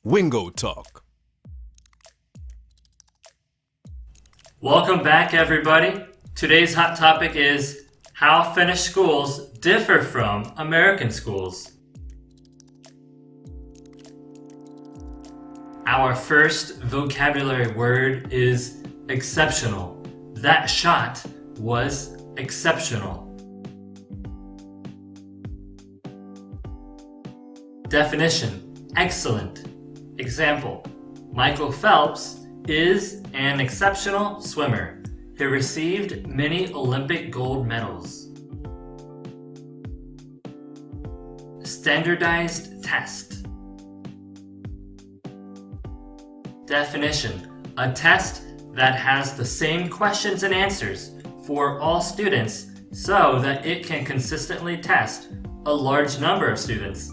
Wingo Talk. Welcome back, everybody. Today's hot topic is how Finnish schools differ from American schools. Our first vocabulary word is exceptional. That shot was exceptional. Definition: excellent. Example: Michael Phelps is an exceptional swimmer. He received many Olympic gold medals. Standardized test. Definition: a test that has the same questions and answers for all students so that it can consistently test a large number of students.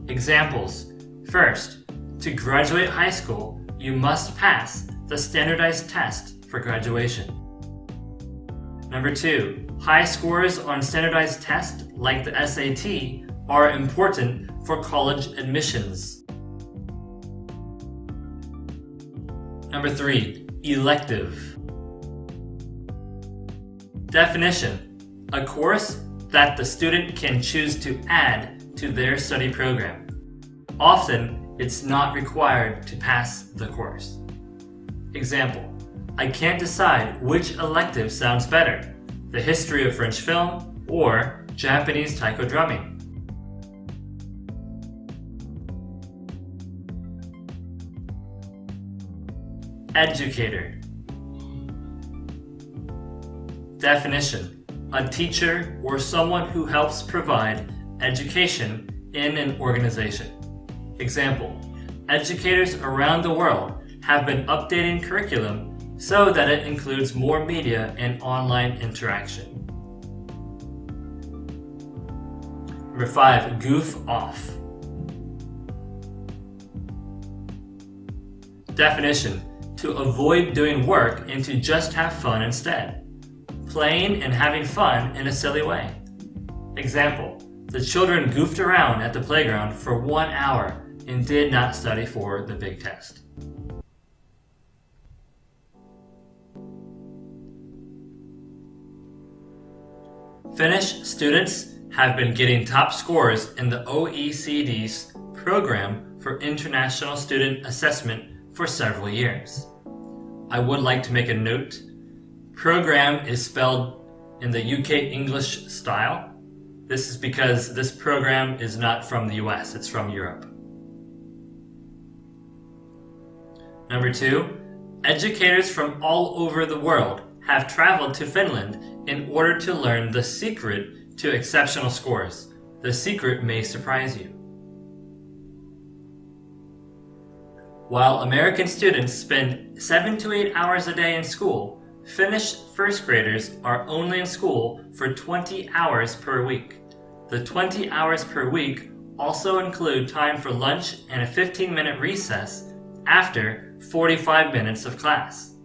Examples: first, to graduate high school, you must pass the standardized test for graduation. Number 2, high scores on standardized tests like the SAT are important for college admissions. Number 3, elective. Definition: a course that the student can choose to add to their study program. Often, it's not required to pass the course. Example: I can't decide which elective sounds better, the history of French film or Japanese taiko drumming. Educator. Definition: a teacher or someone who helps provide education in an organization. Example: educators around the world have been updating curriculum so that it includes more media and online interaction. Number 5, goof off. Definition: to avoid doing work and to just have fun instead. Playing and having fun in a silly way. Example: the children goofed around at the playground for 1 hour and did not study for the big test. Finnish students have been getting top scores in the OECD's program for international student assessment for several years. I would like to make a note. Program is spelled in the UK English style. This is because this program is not from the US, it's from Europe. Number 2, educators from all over the world have traveled to Finland in order to learn the secret to exceptional scores. The secret may surprise you. While American students spend 7 to 8 hours a day in school, Finnish first graders are only in school for 20 hours per week. The 20 hours per week also include time for lunch and a 15-minute recess after 45 minutes of class.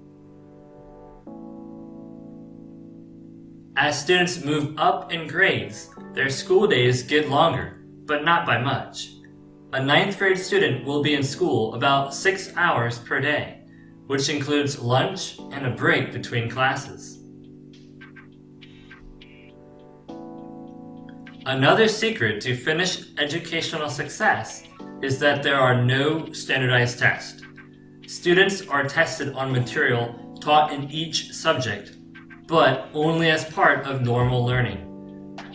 As students move up in grades, their school days get longer, but not by much. A 9th grade student will be in school about 6 hours per day, which includes lunch and a break between classes. Another secret to Finnish educational success is that there are no standardized tests. Students are tested on material taught in each subject, but only as part of normal learning.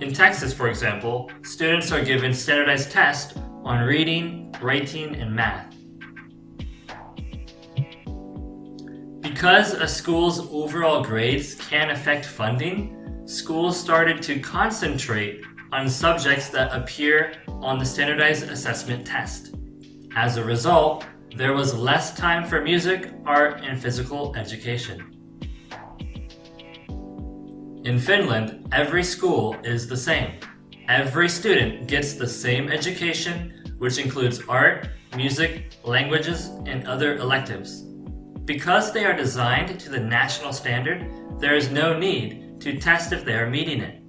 In Texas, for example, students are given standardized tests on reading, writing, and math. Because a school's overall grades can affect funding, schools started to concentrate on subjects that appear on the standardized assessment test. As a result, there was less time for music, art, and physical education. In Finland, every school is the same. Every student gets the same education, which includes art, music, languages, and other electives. Because they are designed to the national standard, there is no need to test if they are meeting it.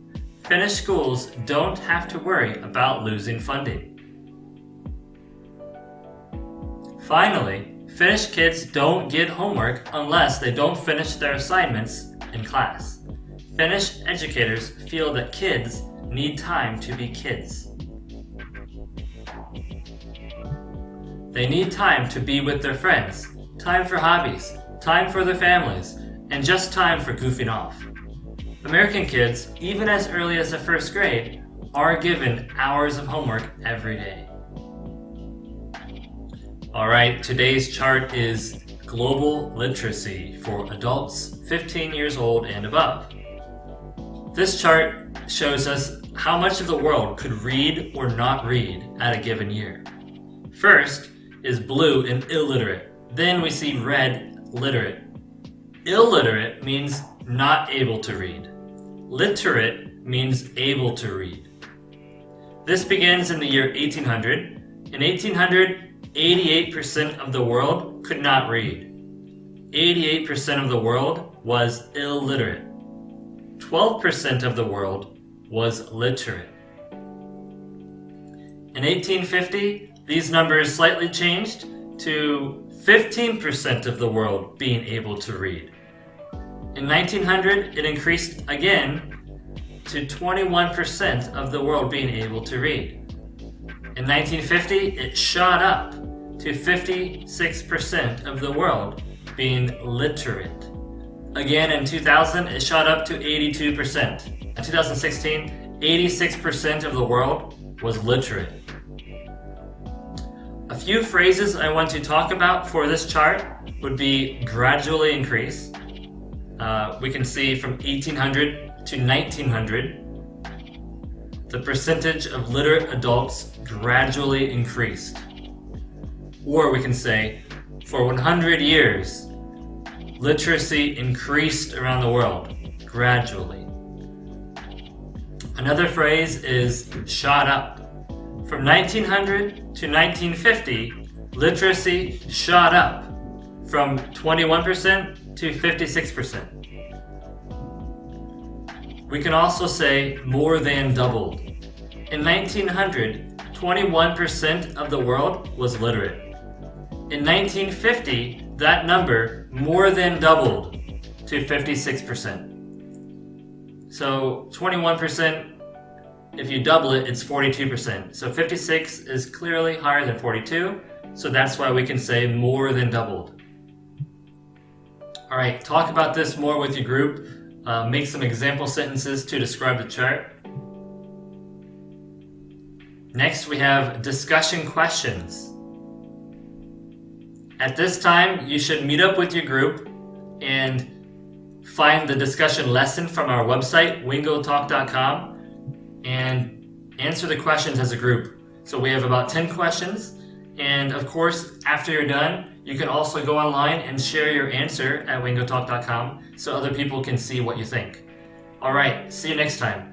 Finnish schools don't have to worry about losing funding. Finally, Finnish kids don't get homework unless they don't finish their assignments in class. Finnish educators feel that kids need time to be kids. They need time to be with their friends, time for hobbies, time for their families, and just time for goofing off. American kids, even as early as the first grade, are given hours of homework every day. Alright, today's chart is global literacy for adults 15 years old and above. This chart shows us how much of the world could read or not read at a given year. First is blue and illiterate. Then we see red, literate. Illiterate means not able to read. Literate means able to read. This begins in the year 1800. In 1800, 88% of the world could not read. 88% of the world was illiterate. 12% of the world was literate. In 1850, these numbers slightly changed to 15% of the world being able to read. In 1900, it increased again to 21% of the world being able to read. In 1950, it shot up to 56% of the world being literate. Again, in 2000, it shot up to 82%. In 2016, 86% of the world was literate. A few phrases I want to talk about for this chart would be gradually increase. We can see from 1800 to 1900, the percentage of literate adults gradually increased. Or we can say, for 100 years, literacy increased around the world, gradually. Another phrase is shot up. From 1900 to 1950, literacy shot up from 21% to 56%. We can also say more than doubled. In 1900, 21% of the world was literate. In 1950, that number more than doubled to 56%. So 21%, if you double it, it's 42%. So 56 is clearly higher than 42, so that's why we can say more than doubled. Alright, talk about this more with your group. Make some example sentences to describe the chart. Next, we have discussion questions. At this time, you should meet up with your group and find the discussion lesson from our website, wingotalk.com, and answer the questions as a group. So we have about 10 questions, and of course, after you're done, you can also go online and share your answer at wingotalk.com so other people can see what you think. Alright, see you next time.